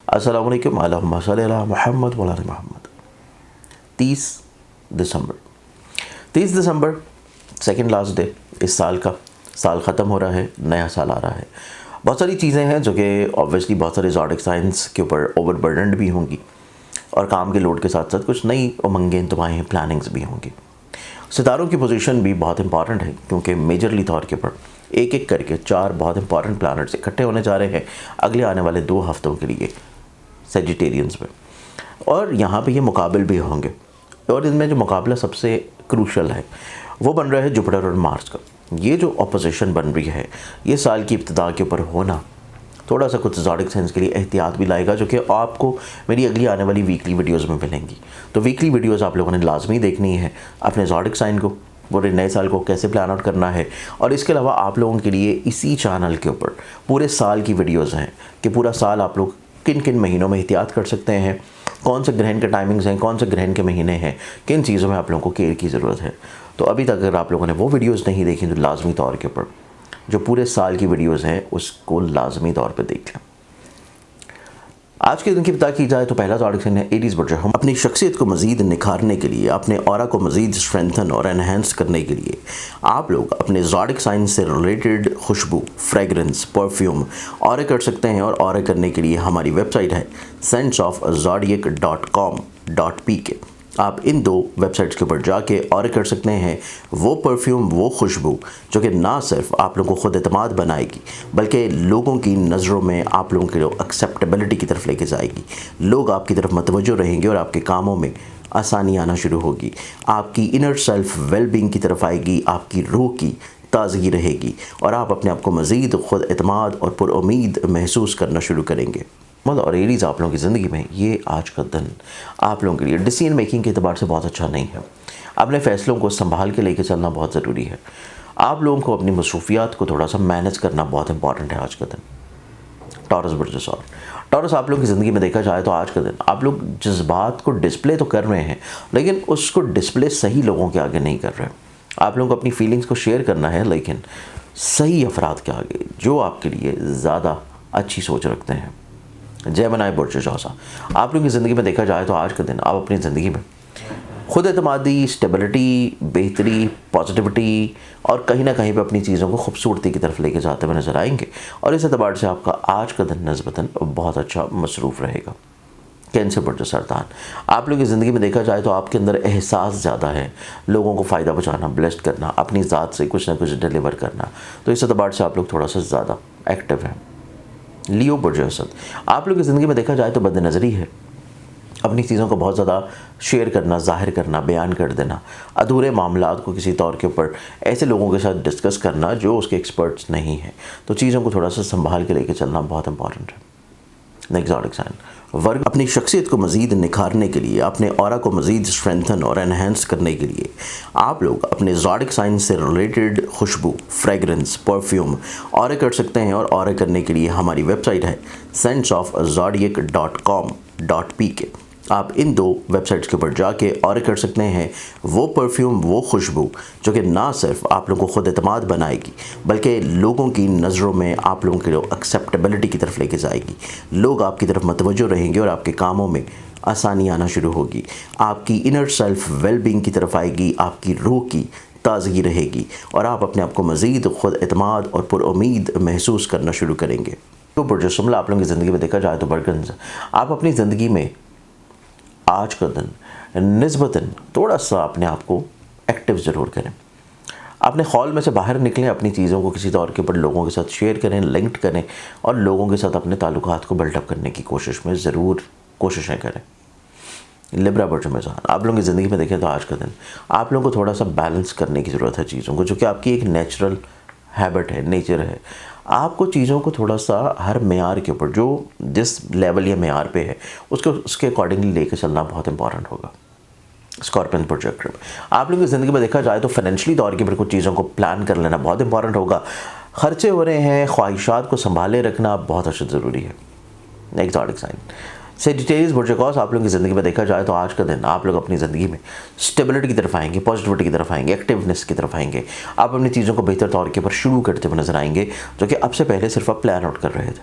السلام علیکم، اللہم صلی علی محمد و علی محمد۔ 30 دسمبر سیکنڈ لاسٹ ڈے اس سال کا، سال ختم ہو رہا ہے، نیا سال آ رہا ہے۔ بہت ساری چیزیں ہیں جو کہ آبویسلی بہت سارے زوڈک سائنس کے اوپر اوور برڈنڈ بھی ہوں گی، اور کام کے لوڈ کے ساتھ ساتھ کچھ نئی امنگیں انتباہیں پلاننگز بھی ہوں گی۔ ستاروں کی پوزیشن بھی بہت امپورٹنٹ ہے، کیونکہ میجرلی طور کے پر ایک ایک کر کے 4 بہت امپورٹنٹ پلانٹس اکٹھے ہونے جا رہے ہیں اگلے آنے والے 2 ہفتوں کے لیے سیجیٹیرینز میں، اور یہاں پہ یہ مقابل بھی ہوں گے، اور ان میں جو مقابلہ سب سے کروشل ہے وہ بن رہا ہے جوپیٹر اور مارس کا۔ یہ جو اپوزیشن بن رہی ہے یہ سال کی ابتدا کے اوپر ہونا تھوڑا سا کچھ زوڈک سائنس کے لیے احتیاط بھی لائے گا، جو کہ آپ کو میری اگلی آنے والی ویکلی ویڈیوز میں ملیں گی۔ تو ویکلی ویڈیوز آپ لوگوں نے لازمی دیکھنی ہے، اپنے زوڈک سائن کو پورے نئے سال کو کیسے پلان آؤٹ کرنا ہے، اور اس کے علاوہ آپ لوگوں کے لیے اسی چینل کے اوپر پورے سال کی ویڈیوز ہیں کہ پورا سال آپ لوگ کن کن مہینوں میں احتیاط کر سکتے ہیں، کون سے گرہن کے ٹائمنگز ہیں، کون سے گرہن کے مہینے ہیں، کن چیزوں میں آپ لوگوں کو کیئر کی ضرورت ہے۔ تو ابھی تک اگر آپ لوگوں نے وہ ویڈیوز نہیں دیکھی تو لازمی طور کے اوپر جو پورے سال کی ویڈیوز ہیں اس کو لازمی طور پہ دیکھ لیں۔ آج کے دن کی ابتدا کی جائے تو پہلا زوڈک سائن ہے ایریز برج۔ ہم اپنی شخصیت کو مزید نکھارنے کے لیے، اپنے اورا کو مزید اسٹرینتھن اور انہینس کرنے کے لیے آپ لوگ اپنے زوڈک سائن سے ریلیٹڈ خوشبو، فریگرنس، پرفیوم آرڈر کر سکتے ہیں، اور آرڈر کرنے کے لیے ہماری ویب سائٹ ہے senseofzodiac.com.pk۔ آپ ان 2 ویب سائٹس کے اوپر جا کے آرڈر کر سکتے ہیں وہ پرفیوم، وہ خوشبو جو کہ نہ صرف آپ لوگوں کو خود اعتماد بنائے گی بلکہ لوگوں کی نظروں میں آپ لوگوں کے ایکسیپٹیبلٹی کی طرف لے کے جائے گی۔ لوگ آپ کی طرف متوجہ رہیں گے اور آپ کے کاموں میں آسانی آنا شروع ہوگی، آپ کی انر سیلف ویل بینگ کی طرف آئے گی، آپ کی روح کی تازگی رہے گی، اور آپ اپنے آپ کو مزید خود اعتماد اور پر امید محسوس کرنا شروع کریں گے۔ اور ایریز آپ لوگوں کی زندگی میں یہ آج کا دن آپ لوگوں کے لیے ڈیسیژن میکنگ کے اعتبار سے بہت اچھا نہیں ہے۔ اپنے فیصلوں کو سنبھال کے لے کے چلنا بہت ضروری ہے۔ آپ لوگوں کو اپنی مصروفیات کو تھوڑا سا مینیج کرنا بہت امپورٹنٹ ہے آج کا دن۔ ٹورس برج سال، ٹورس آپ لوگوں کی زندگی میں دیکھا جائے تو آج کا دن آپ لوگ جذبات کو ڈسپلے تو کر رہے ہیں، لیکن اس کو ڈسپلے صحیح لوگوں کے آگے نہیں کر رہے۔ آپ لوگوں کو اپنی فیلنگز کو شیئر کرنا ہے، لیکن صحیح افراد کے آگے جو آپ کے لیے زیادہ اچھی سوچ رکھتے ہیں۔ جیمنائی برج جوزا، آپ لوگوں کی زندگی میں دیکھا جائے تو آج کا دن آپ اپنی زندگی میں خود اعتمادی، اسٹیبلٹی، بہتری، پازیٹیوٹی اور کہیں نہ کہیں پہ اپنی چیزوں کو خوبصورتی کی طرف لے کے جاتے ہوئے نظر آئیں گے، اور اس اعتبار سے آپ کا آج کا دن نسبتاً بہت اچھا مصروف رہے گا۔ کینسر برج سرطان، آپ لوگوں کی زندگی میں دیکھا جائے تو آپ کے اندر احساس زیادہ ہے، لوگوں کو فائدہ پہنچانا، بلیسڈ کرنا، اپنی ذات سے کچھ نہ کچھ ڈیلیور کرنا، تو اس اعتبار سے آپ لوگ تھوڑا سا زیادہ ایکٹیو ہیں۔ لیو برج اسد، آپ لوگ کی زندگی میں دیکھا جائے تو بد نظری ہے، اپنی چیزوں کو بہت زیادہ شیئر کرنا، ظاہر کرنا، بیان کر دینا، ادھورے معاملات کو کسی طور کے اوپر ایسے لوگوں کے ساتھ ڈسکس کرنا جو اس کے ایکسپرٹس نہیں ہیں، تو چیزوں کو تھوڑا سا سنبھال کے لے کے چلنا بہت امپورٹنٹ ہے۔ نیکسٹ زوڈک سائن ورگ، اپنی شخصیت کو مزید نکھارنے کے لیے، اپنے اورا کو مزید اسٹرینتھن اور انہینس کرنے کے لیے آپ لوگ اپنے زوڈک سائن سے ریلیٹڈ خوشبو، فریگرنس، پرفیوم آرڈر کر سکتے ہیں، اور آرڈر کرنے کے لیے ہماری ویب سائٹ ہے senseofzodiac.com.pk۔ آپ ان 2 ویب سائٹس کے اوپر جا کے آرڈر کر سکتے ہیں وہ پرفیوم، وہ خوشبو جو کہ نہ صرف آپ لوگوں کو خود اعتماد بنائے گی بلکہ لوگوں کی نظروں میں آپ لوگوں کے ایکسیپٹیبلٹی کی طرف لے کے جائے گی۔ لوگ آپ کی طرف متوجہ رہیں گے اور آپ کے کاموں میں آسانی آنا شروع ہوگی، آپ کی انر سیلف ویل بینگ کی طرف آئے گی، آپ کی روح کی تازگی رہے گی، اور آپ اپنے آپ کو مزید خود اعتماد اور پر امید محسوس کرنا شروع کریں گے۔ تو برج شملہ، آپ لوگوں کی زندگی میں دیکھا جائے تو برگنز، آپ اپنی زندگی میں آج کا دن نسبتاً تھوڑا سا اپنے آپ کو ایکٹیو ضرور کریں، اپنے خول میں سے باہر نکلیں، اپنی چیزوں کو کسی طور کے اوپر لوگوں کے ساتھ شیئر کریں، لنکڈ کریں، اور لوگوں کے ساتھ اپنے تعلقات کو بلڈ اپ کرنے کی کوشش میں ضرور کوششیں کریں۔ لبرا برج میزان، آپ لوگوں کی زندگی میں دیکھیں تو آج کا دن آپ لوگوں کو تھوڑا سا بیلنس کرنے کی ضرورت ہے چیزوں کو، جو کہ آپ کی ایک نیچرل ہیبٹ ہے، نیچر ہے۔ آپ کو چیزوں کو تھوڑا سا ہر معیار کے اوپر جو جس لیول یا معیار پہ ہے اس کے اکارڈنگلی لے کے چلنا بہت امپورٹنٹ ہوگا۔ اسکارپین پروجیکٹ، آپ لوگوں کی زندگی میں دیکھا جائے تو فائنینشلی طور کے اوپر کچھ چیزوں کو پلان کر لینا بہت امپورٹنٹ ہوگا۔ خرچے ہو رہے ہیں، خواہشات کو سنبھالے رکھنا بہت اچھا ضروری ہے۔ نیکسٹ زوڈک سائن سیجیٹیریس برج اکواس، آپ لوگوں کی زندگی میں دیکھا جائے تو آج کا دن آپ لوگ اپنی زندگی میں اسٹیبلٹی کی طرف آئیں گے، پازیٹیوٹی کی طرف آئیں گے، ایکٹیونیس کی طرف آئیں گے، آپ اپنی چیزوں کو بہتر طور کے اوپر شروع کرتے ہوئے نظر آئیں گے، جو کہ اب سے پہلے صرف آپ پلان آؤٹ کر رہے تھے۔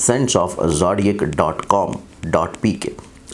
senseofzodiac.com.pk।